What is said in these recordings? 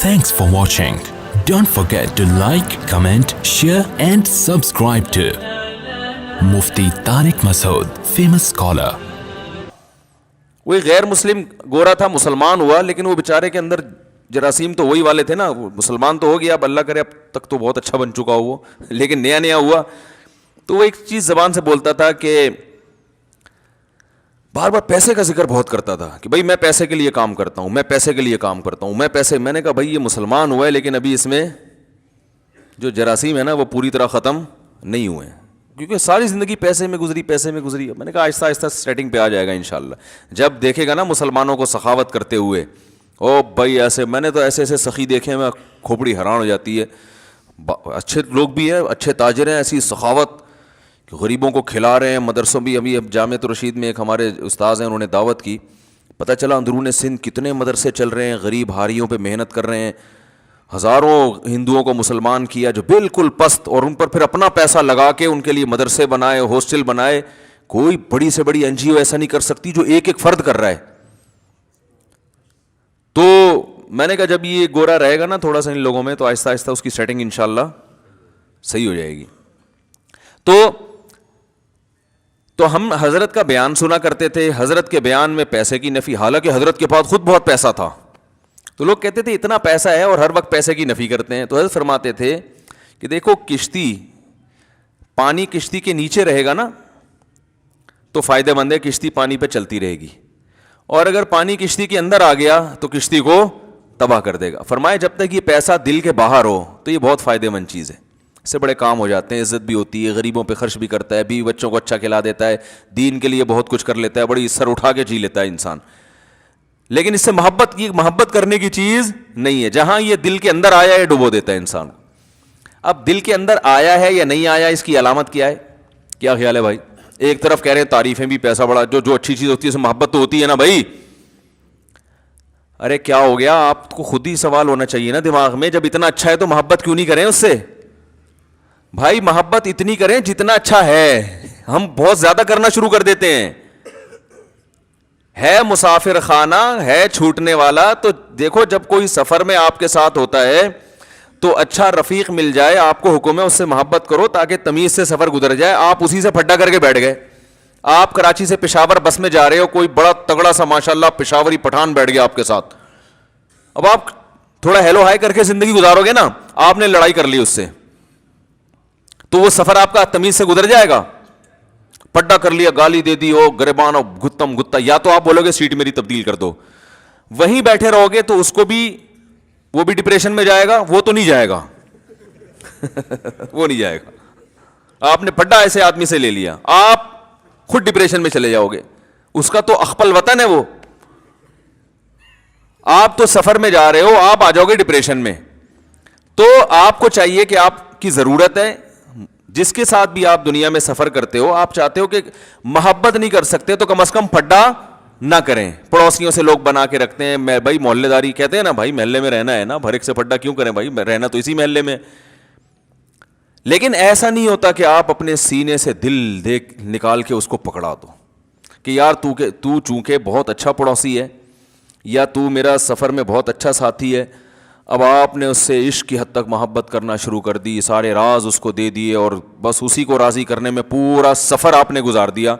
Thanks for watching. Don't forget to like, comment, share and subscribe to Mufti Tariq Masood, famous scholar. وہ غیر مسلم گورا تھا, مسلمان ہوا, لیکن وہ بیچارے کے اندر جراثیم تو وہی والے تھے نا. مسلمان تو ہو گیا, اب اللہ کرے اب تک تو بہت اچھا بن چکا وہ, لیکن نیا نیا ہوا تو وہ ایک چیز زبان سے بولتا تھا کہ بار بار پیسے کا ذکر بہت کرتا تھا کہ بھائی میں پیسے کے لیے کام کرتا ہوں, میں پیسے کے لیے کام کرتا ہوں, میں نے کہا بھائی یہ مسلمان ہوا ہے لیکن ابھی اس میں جو جراثیم ہے نا وہ پوری طرح ختم نہیں ہوئے ہیں, کیونکہ ساری زندگی پیسے میں گزری. میں نے کہا آہستہ آہستہ سیٹنگ پہ آ جائے گا انشاءاللہ. جب دیکھے گا نا مسلمانوں کو سخاوت کرتے ہوئے, او بھائی ایسے, میں نے تو ایسے ایسے سخی دیکھے ہیں, میں کھوپڑی حیران ہو جاتی ہے. اچھے لوگ بھی ہیں, اچھے تاجر ہیں, ایسی سخاوت کہ غریبوں کو کھلا رہے ہیں. مدرسوں بھی ابھی اب جامعۃ الرشید میں ایک ہمارے استاذ ہیں, انہوں نے دعوت کی, پتہ چلا اندرون سندھ کتنے مدرسے چل رہے ہیں, غریب ہاریوں پہ محنت کر رہے ہیں. ہزاروں ہندوؤں کو مسلمان کیا جو بالکل پست, اور ان پر پھر اپنا پیسہ لگا کے ان کے لیے مدرسے بنائے, ہاسٹل بنائے. کوئی بڑی سے بڑی این جی او ایسا نہیں کر سکتی جو ایک ایک فرد کر رہا ہے. تو میں نے کہا جب یہ گورا رہے گا نا تھوڑا سا ان لوگوں میں, تو آہستہ آہستہ اس کی سیٹنگ انشاءاللہ صحیح ہو جائے گی. تو ہم حضرت کا بیان سنا کرتے تھے. حضرت کے بیان میں پیسے کی نفی, حالانکہ حضرت کے پاس خود بہت پیسہ تھا, تو لوگ کہتے تھے اتنا پیسہ ہے اور ہر وقت پیسے کی نفی کرتے ہیں. تو حضرت فرماتے تھے کہ دیکھو کشتی, پانی کشتی کے نیچے رہے گا نا تو فائدہ مند ہے, کشتی پانی پہ چلتی رہے گی, اور اگر پانی کشتی کے اندر آ گیا تو کشتی کو تباہ کر دے گا. فرمائے جب تک یہ پیسہ دل کے باہر ہو تو یہ بہت فائدہ مند چیز ہے, اس سے بڑے کام ہو جاتے ہیں, عزت بھی ہوتی ہے, غریبوں پہ خرچ بھی کرتا ہے, بیوی بچوں کو اچھا کھلا دیتا ہے, دین کے لیے بہت کچھ کر لیتا ہے, بڑی سر اٹھا کے جی لیتا ہے انسان. لیکن اس سے محبت کرنے کی چیز نہیں ہے. جہاں یہ دل کے اندر آیا ہے ڈبو دیتا ہے انسان. اب دل کے اندر آیا ہے یا نہیں آیا, اس کی علامت کیا ہے, کیا خیال ہے بھائی؟ ایک طرف کہہ رہے ہیں تعریفیں بھی, پیسہ بڑا, جو اچھی چیز ہوتی ہے اس میں محبت تو ہوتی ہے نا بھائی. ارے کیا ہو گیا, آپ کو خود ہی سوال ہونا چاہیے نا دماغ میں, جب اتنا اچھا ہے تو محبت کیوں نہیں کریں اس سے؟ بھائی محبت اتنی کریں جتنا اچھا ہے. ہم بہت زیادہ کرنا شروع کر دیتے ہیں. ہے مسافر خانہ ہے چھوٹنے والا, تو دیکھو جب کوئی سفر میں آپ کے ساتھ ہوتا ہے تو اچھا رفیق مل جائے, آپ کو حکم ہے اس سے محبت کرو تاکہ تمیز سے سفر گزر جائے. آپ اسی سے پھڈا کر کے بیٹھ گئے. آپ کراچی سے پشاور بس میں جا رہے ہو, کوئی بڑا تگڑا سا ماشاءاللہ پشاوری پٹھان بیٹھ گیا آپ کے ساتھ. اب آپ تھوڑا ہیلو ہائی کر کے زندگی گزارو گے نا, آپ نے لڑائی کر لی اس سے, تو وہ سفر آپ کا تمیز سے گزر جائے گا؟ پڈا کر لیا, گالی دے دی, او گریبان او گتم گتا, یا تو آپ بولو گے سیٹ میری تبدیل کر دو. وہیں بیٹھے رہو گے تو اس کو بھی, وہ بھی ڈپریشن میں جائے گا, وہ تو نہیں جائے گا وہ نہیں جائے گا. آپ نے پڈا ایسے آدمی سے لے لیا, آپ خود ڈپریشن میں چلے جاؤ گے. اس کا تو اخپل وطن ہے وہ, آپ تو سفر میں جا رہے ہو, آپ آ جاؤ گے ڈپریشن میں. تو آپ کو چاہیے کہ آپ کی ضرورت ہے, جس کے ساتھ بھی آپ دنیا میں سفر کرتے ہو, آپ چاہتے ہو کہ محبت نہیں کر سکتے تو کم از کم پھڈا نہ کریں. پڑوسیوں سے لوگ بنا کے رکھتے ہیں, میں بھائی محلے داری کہتے ہیں نا, بھائی محلے میں رہنا ہے نا, بھر ایک سے پھڈا کیوں کریں بھائی, رہنا تو اسی محلے میں. لیکن ایسا نہیں ہوتا کہ آپ اپنے سینے سے دل نکال کے اس کو پکڑا دو کہ یار تو چونکہ بہت اچھا پڑوسی ہے, یا تو میرا سفر میں بہت اچھا ساتھی ہے. اب آپ نے اس سے عشق کی حد تک محبت کرنا شروع کر دی, سارے راز اس کو دے دیے, اور بس اسی کو راضی کرنے میں پورا سفر آپ نے گزار دیا,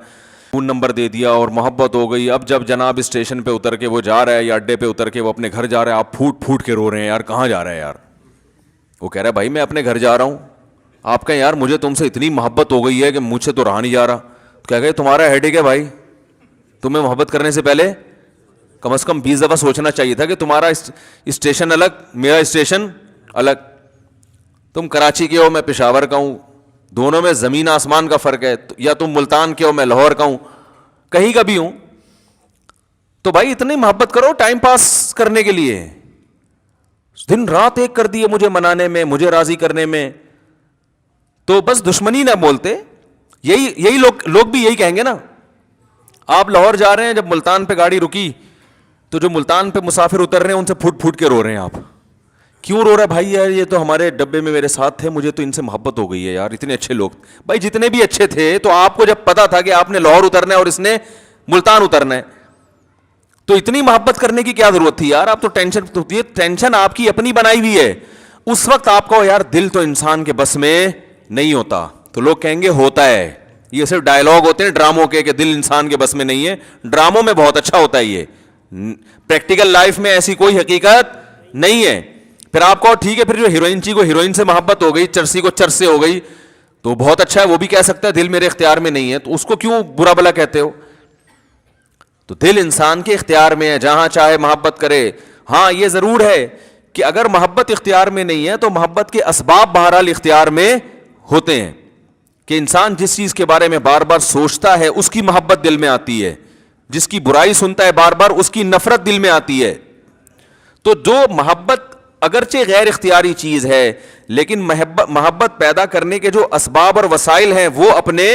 فون نمبر دے دیا اور محبت ہو گئی. اب جب جناب اسٹیشن پہ اتر کے وہ جا رہا ہے, یا اڈے پہ اتر کے وہ اپنے گھر جا رہا ہے, آپ پھوٹ پھوٹ کے رو رہے ہیں, یار کہاں جا رہا ہے یار؟ وہ کہہ رہا ہے بھائی میں اپنے گھر جا رہا ہوں. آپ کہیں یار مجھے تم سے اتنی محبت ہو گئی ہے کہ مجھ سے تو رہا نہیں جا رہا. کہہ گئے تمہارا ہیڈیک ہے بھائی, تمہیں محبت کرنے سے پہلے کم از کم 20 دفعہ سوچنا چاہیے تھا کہ تمہارا اسٹیشن الگ, میرا اسٹیشن الگ. تم کراچی کے ہو, میں پشاور کا ہوں, دونوں میں زمین آسمان کا فرق ہے. یا تم ملتان کے ہو, میں لاہور کا ہوں, کہیں کا بھی ہوں. تو بھائی اتنی محبت کرو ٹائم پاس کرنے کے لیے. دن رات ایک کر دیے مجھے منانے میں, مجھے راضی کرنے میں, تو بس دشمنی نہ بولتے. یہی لوگ بھی یہی کہیں گے نا. آپ لاہور جا رہے ہیں, جب ملتان پہ گاڑی رکی تو جو ملتان پہ مسافر اتر رہے ہیں ان سے پھوٹ پھوٹ کے رو رہے ہیں. آپ کیوں رو رہا ہے بھائی؟ یار یہ تو ہمارے ڈبے میں میرے ساتھ تھے, مجھے تو ان سے محبت ہو گئی ہے یار, اتنے اچھے لوگ. بھائی جتنے بھی اچھے تھے, تو آپ کو جب پتا تھا کہ آپ نے لاہور اترنا ہے اور اس نے ملتان اترنا ہے, تو اتنی محبت کرنے کی کیا ضرورت تھی یار, آپ تو ٹینشن آپ کی اپنی بنائی ہوئی ہے. اس وقت آپ کو یار دل تو انسان کے بس میں نہیں ہوتا, تو لوگ کہیں گے ہوتا ہے. یہ صرف ڈائلاگ ہوتے ہیں ڈراموں کے کہ دل انسان کے بس میں نہیں ہے, ڈراموں میں بہت اچھا ہوتا ہے یہ, پریکٹیکل لائف میں ایسی کوئی حقیقت نہیں ہے. پھر آپ کو ٹھیک ہے, پھر جو ہیروئن چی کو ہیروئن سے محبت ہو گئی, چرسی کو چرس سے ہو گئی, تو بہت اچھا ہے, وہ بھی کہہ سکتا ہے دل میرے اختیار میں نہیں ہے, تو اس کو کیوں برا بلا کہتے ہو؟ تو دل انسان کے اختیار میں ہے, جہاں چاہے محبت کرے. ہاں یہ ضرور ہے کہ اگر محبت اختیار میں نہیں ہے تو محبت کے اسباب بہرحال اختیار میں ہوتے ہیں, کہ انسان جس چیز کے بارے میں بار بار سوچتا ہے اس کی محبت دل میں آتی ہے, جس کی برائی سنتا ہے بار بار اس کی نفرت دل میں آتی ہے. تو جو محبت اگرچہ غیر اختیاری چیز ہے, لیکن محبت پیدا کرنے کے جو اسباب اور وسائل ہیں وہ اپنے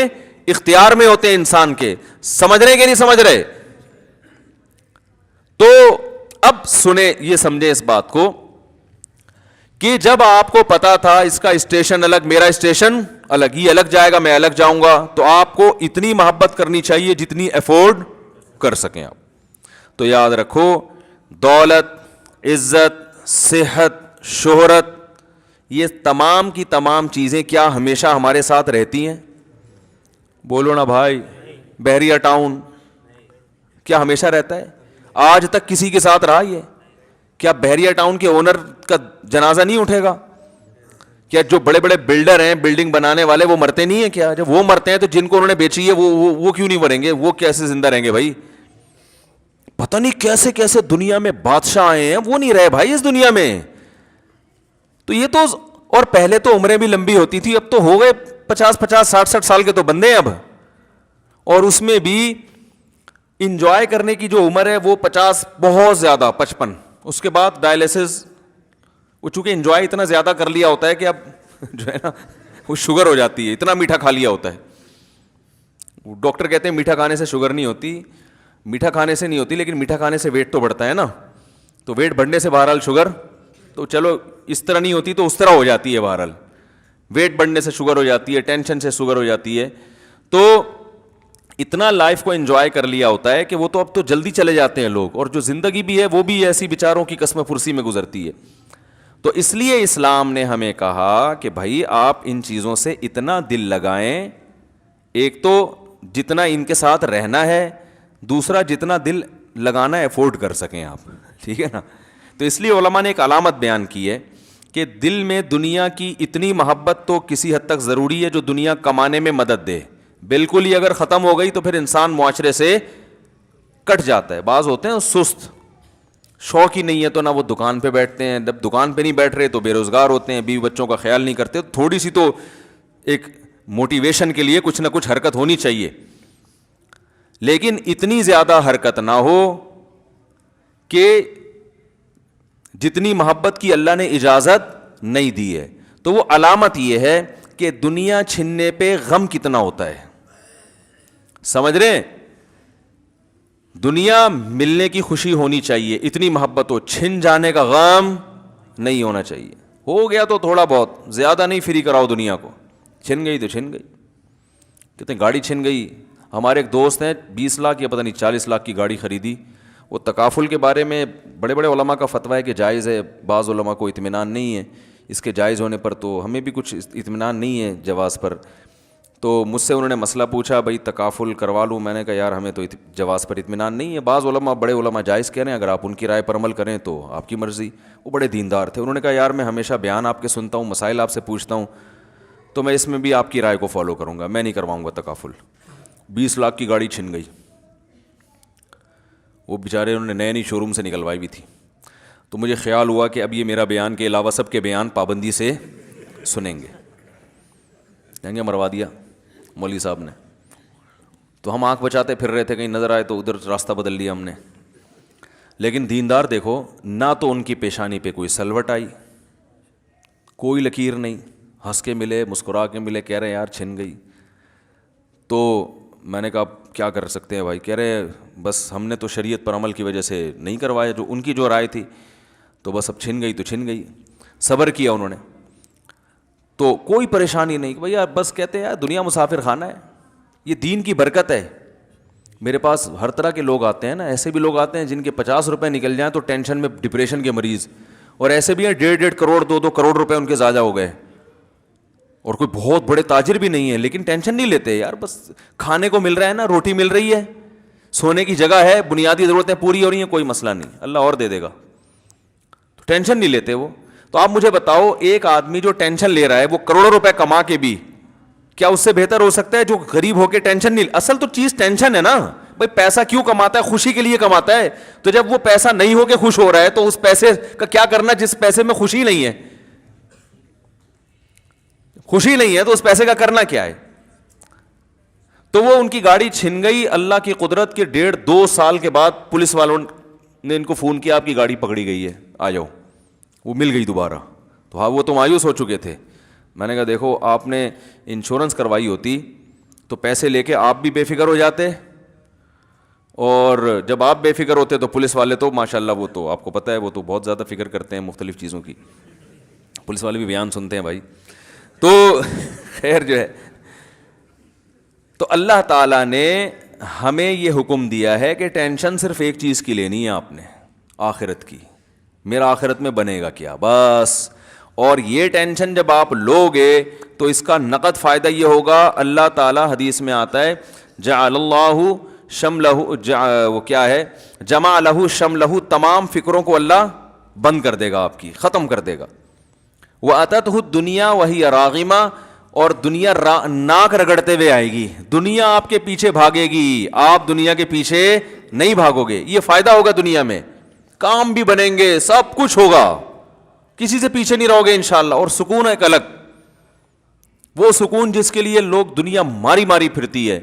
اختیار میں ہوتے ہیں انسان کے. سمجھ رہے کہ نہیں سمجھ رہے؟ تو اب سنیں, یہ سمجھیں اس بات کو کہ جب آپ کو پتا تھا اس کا اسٹیشن الگ, میرا اسٹیشن الگ, یہ الگ جائے گا میں الگ جاؤں گا, تو آپ کو اتنی محبت کرنی چاہیے جتنی افورڈ کر سکیں آپ. تو یاد رکھو, دولت, عزت, صحت, شہرت, یہ تمام کی تمام چیزیں کیا ہمیشہ ہمارے ساتھ رہتی ہیں؟ بولو نا بھائی. بحریہ ٹاؤن کیا ہمیشہ رہتا ہے؟ آج تک کسی کے ساتھ رہا یہ؟ کیا بحریہ ٹاؤن کے اونر کا جنازہ نہیں اٹھے گا؟ کیا جو بڑے بڑے بلڈر ہیں, بلڈنگ بنانے والے, وہ مرتے نہیں ہیں کیا؟ جب وہ مرتے ہیں تو جن کو انہوں نے بیچی ہے وہ کیوں نہیں مریں گے؟ وہ کیسے زندہ رہیں گے بھائی؟ پتہ نہیں کیسے کیسے دنیا میں بادشاہ آئے ہیں, وہ نہیں رہے بھائی اس دنیا میں. تو یہ تو, اور پہلے تو عمریں بھی لمبی ہوتی تھی, اب تو ہو گئے 50 60 سال کے تو بندے ہیں اب, اور اس میں بھی انجوائے کرنے کی جو عمر ہے وہ 50, بہت زیادہ 55. اس کے بعد ڈائلیسس, وہ چونکہ انجوائے اتنا زیادہ کر لیا ہوتا ہے کہ اب جو ہے نا وہ شوگر ہو جاتی ہے, اتنا میٹھا کھا لیا ہوتا ہے. ڈاکٹر کہتے ہیں میٹھا کھانے سے شوگر نہیں ہوتی, میٹھا کھانے سے نہیں ہوتی, لیکن میٹھا کھانے سے ویٹ تو بڑھتا ہے نا. تو ویٹ بڑھنے سے بہرحال شوگر, تو چلو اس طرح نہیں ہوتی تو اس طرح ہو جاتی ہے. بہرحال ویٹ بڑھنے سے شوگر ہو جاتی ہے, ٹینشن سے شوگر ہو جاتی ہے. تو اتنا لائف کو انجوائے کر لیا ہوتا ہے کہ وہ تو اب تو جلدی چلے جاتے ہیں لوگ, اور جو زندگی بھی ہے وہ بھی ایسی بیچاروں کی قسم پرسی میں گزرتی ہے. تو اس لیے اسلام نے ہمیں کہا کہ بھائی آپ ان چیزوں سے اتنا دل لگائیں, ایک تو جتنا ان کے ساتھ رہنا ہے, دوسرا جتنا دل لگانا افورڈ کر سکیں آپ, ٹھیک ہے نا. تو اس لیے علماء نے ایک علامت بیان کی ہے کہ دل میں دنیا کی اتنی محبت تو کسی حد تک ضروری ہے جو دنیا کمانے میں مدد دے. بالکل ہی اگر ختم ہو گئی تو پھر انسان معاشرے سے کٹ جاتا ہے. بعض ہوتے ہیں سست, شوق ہی نہیں ہے تو نہ وہ دکان پہ بیٹھتے ہیں, جب دکان پہ نہیں بیٹھ رہے تو بے روزگار ہوتے ہیں, بیوی بچوں کا خیال نہیں کرتے. تھوڑی سی تو ایک موٹیویشن کے لیے کچھ نہ کچھ حرکت ہونی چاہیے, لیکن اتنی زیادہ حرکت نہ ہو کہ جتنی محبت کی اللہ نے اجازت نہیں دی ہے. تو وہ علامت یہ ہے کہ دنیا چھننے پہ غم کتنا ہوتا ہے. سمجھ رہے ہیں؟ دنیا ملنے کی خوشی ہونی چاہیے, اتنی محبت ہو, چھن جانے کا غم نہیں ہونا چاہیے. ہو گیا تو تھوڑا بہت, زیادہ نہیں فری کراؤ دنیا کو. چھن گئی تو چھن گئی. کہتے ہیں گاڑی چھن گئی. ہمارے ایک دوست ہیں 20 لاکھ یا پتہ نہیں 40 لاکھ کی گاڑی خریدی. وہ تکافل کے بارے میں بڑے بڑے علماء کا فتویٰ ہے کہ جائز ہے, بعض علماء کو اطمینان نہیں ہے اس کے جائز ہونے پر, تو ہمیں بھی کچھ اطمینان نہیں ہے جواز پر. تو مجھ سے انہوں نے مسئلہ پوچھا, بھائی تکافل کروا لوں؟ میں نے کہا یار ہمیں تو جواز پر اطمینان نہیں ہے. بعض علماء, بڑے علماء جائز کہہ رہے ہیں, اگر آپ ان کی رائے پر عمل کریں تو آپ کی مرضی. وہ بڑے دیندار تھے. انہوں نے کہا یار میں ہمیشہ بیان آپ کے سنتا ہوں, مسائل آپ سے پوچھتا ہوں, تو میں اس میں بھی آپ کی رائے کو فالو کروں گا, میں نہیں کرواؤں گا تکافل. 20 لاکھ کی گاڑی چھن گئی. وہ بیچارے انہوں نے نئی شو روم سے نکلوائی بھی تھی. تو مجھے خیال ہوا کہ اب یہ میرا بیان کے علاوہ سب کے بیان پابندی سے سنیں گے, کہیں گے مروا دیا مولوی صاحب نے. تو ہم آنکھ بچاتے پھر رہے تھے, کہیں نظر آئے تو ادھر راستہ بدل لیا ہم نے. لیکن دیندار دیکھو, نہ تو ان کی پیشانی پہ کوئی سلوٹ آئی, کوئی لکیر نہیں, ہنس کے ملے, مسکرا کے ملے, کہہ رہے ہیں یار چھن گئی. تو میں نے کہا کیا کر سکتے ہیں بھائی؟ کہہ رہے بس ہم نے تو شریعت پر عمل کی وجہ سے نہیں کروایا, جو ان کی جو رائے تھی, تو بس اب چھن گئی تو چھن گئی. صبر کیا انہوں نے, تو کوئی پریشانی نہیں. بھائی بس کہتے ہیں یار دنیا مسافر خانہ ہے, یہ دین کی برکت ہے. میرے پاس ہر طرح کے لوگ آتے ہیں نا, ایسے بھی لوگ آتے ہیں جن کے 50 روپے نکل جائیں تو ٹینشن میں, ڈپریشن کے مریض, اور ایسے بھی ہیں 1.5 کروڑ 2 کروڑ روپے ان کے ضائع ہو گئے, اور کوئی بہت بڑے تاجر بھی نہیں ہے, لیکن ٹینشن نہیں لیتے یار, بس کھانے کو مل رہا ہے نا, روٹی مل رہی ہے, سونے کی جگہ ہے, بنیادی ضرورتیں پوری ہو رہی ہیں, کوئی مسئلہ نہیں, اللہ اور دے دے گا, تو ٹینشن نہیں لیتے وہ. تو آپ مجھے بتاؤ, ایک آدمی جو ٹینشن لے رہا ہے وہ کروڑوں روپے کما کے بھی, کیا اس سے بہتر ہو سکتا ہے جو غریب ہو کے ٹینشن نہیں؟ اصل تو چیز ٹینشن ہے نا بھائی. پیسہ کیوں کماتا ہے؟ خوشی کے لیے کماتا ہے. تو جب وہ پیسہ نہیں ہو کے خوش ہو رہا ہے تو اس پیسے کا کیا کرنا جس پیسے میں خوشی نہیں ہے؟ خوشی نہیں ہے تو اس پیسے کا کرنا کیا ہے؟ تو وہ ان کی گاڑی چھن گئی, اللہ کی قدرت کے 1.5-2 سال کے بعد پولیس والوں نے ان کو فون کیا, آپ کی گاڑی پکڑی گئی ہے, آ جاؤ. وہ مل گئی دوبارہ. تو ہاں, وہ تو مایوس ہو چکے تھے. میں نے کہا دیکھو, آپ نے انشورنس کروائی ہوتی تو پیسے لے کے آپ بھی بے فکر ہو جاتے, اور جب آپ بے فکر ہوتے تو پولیس والے تو ماشاءاللہ, وہ تو آپ کو پتہ ہے وہ تو بہت زیادہ فکر کرتے ہیں مختلف چیزوں کی, پولیس والے بھی بیان سنتے ہیں بھائی. تو خیر جو ہے, تو اللہ تعالیٰ نے ہمیں یہ حکم دیا ہے کہ ٹینشن صرف ایک چیز کی لینی ہے آپ نے, آخرت کی. میرا آخرت میں بنے گا کیا, بس. اور یہ ٹینشن جب آپ لوگے تو اس کا نقد فائدہ یہ ہوگا, اللہ تعالیٰ حدیث میں آتا ہے جعل اللہ شملہ, وہ کیا ہے, جمع لہ شملہ, تمام فکروں کو اللہ بند کر دے گا آپ کی, ختم کر دے گا. وَأَتَتْهُ الدُّنْيَا وَهِيَ رَاغِمَةٌ, اور دنیا ناک رگڑتے ہوئے آئے گی, دنیا آپ کے پیچھے بھاگے گی, آپ دنیا کے پیچھے نہیں بھاگو گے. یہ فائدہ ہوگا دنیا میں, کام بھی بنیں گے, سب کچھ ہوگا, کسی سے پیچھے نہیں رہو گے انشاءاللہ. اور سکون ایک الگ, وہ سکون جس کے لیے لوگ دنیا ماری ماری پھرتی ہے.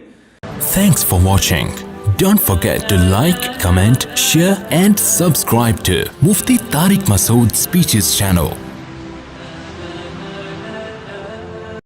Thanks for watching. Don't forget to like, comment, share and subscribe to Mufti Tariq Masood Speeches channel.